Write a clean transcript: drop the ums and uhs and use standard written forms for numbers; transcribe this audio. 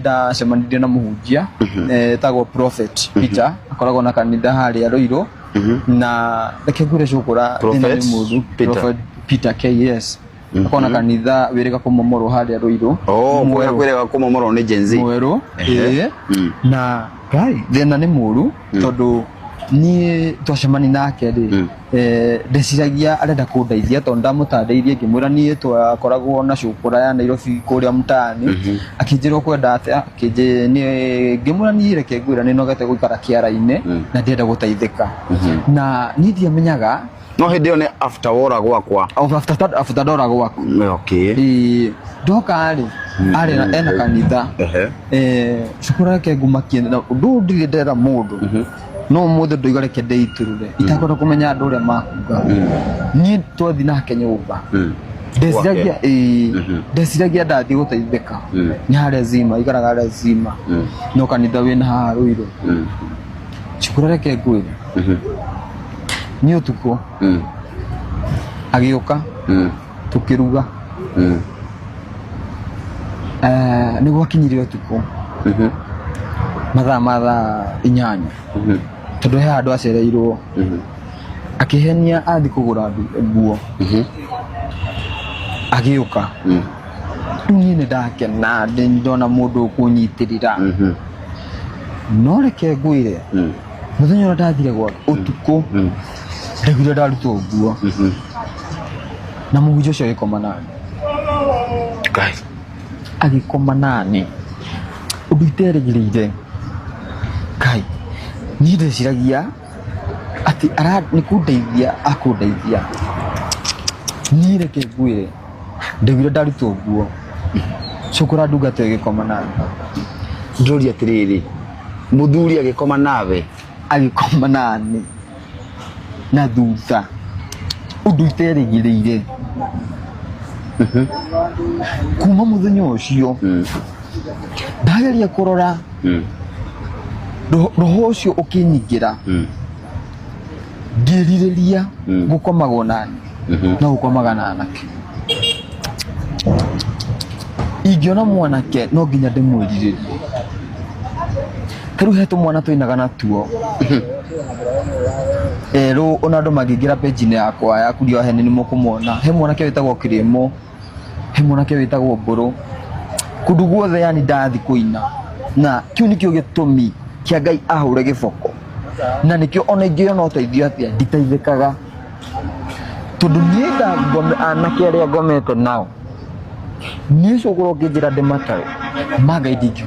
Da semanirie na muhunjia tagwo Prophet Peter akoragwo na kanitha haria Ruiru na reke ngure cukura Prophet Peter KS akona kanitha wirega kumomoro haria Ruiru wirega kumomoro ni Gen Z mweru na gai thina ni muru tondu ni twacemani nake ri ndeciragia arenda kundeithia tondu ndamutandeirie ngimwira ni twakoragwo na cukura ya Nairobi kuria mtaani akinjira kwenda atia akinje ni ngimwira ni reke ngwira ni nogete guikara kiara-ine na ndienda guteithika na ni ndiamenyaga no hindi one after wora gwakwa after dora gwakwa ndoka ri ari ena kanitha cukura yake ngumakie na undu ndirendera mundu no muthe ndoigareke ndeiturure itakora kumenya andu uria makuga ni twathi nake nyumba ndeciragia ndathi guteithika ni haria Zima igaraga haria Zima no kanitha wina haha Ruiru cukura reke ngwire ni utuko agiuka tukiruga ni gwakinyire utuko mathaa 8 tondu he andu acereirwo akihenia athi kugura nguo agiuka ni ndakena ndona mundu kunyitirira no reke ngwire muthenya ndathire gwake utuko ndegire ndaruto nguo na muhunjia ucio agikoma nani agikoma nani undu iterigirire kai ni ndeciragia ati ni kundeithia akundeithia ni reke ngwire ndegire ndaruto nguo cukura ndungata agikoma nani ndoria atiriri muthuri agikoma nawe agikoma nani na thutha undu iterigirire kuma muthenya ucio ndageria kurora roho ucio ukinyigira ngiririria gukomagwo nani na gukomaga na anake ingiona mwanake no nginya ndimwiriririe karu hetu mwana twinaga natuo ero ona ndo magingira page-ini yakwa ya kurio hene ni mukumona he mwanake witagwo Kirimo he mwanake witagwo Mburu kundu guothe yani ndathi kuina na kiu nikio gitumi kia Ngai ahure giboko na nikio ona ingiona uteithio atia nditeithikaga tondu nienda ngome anake aria ngomete nao ni cukuru nginjira ndimatae maga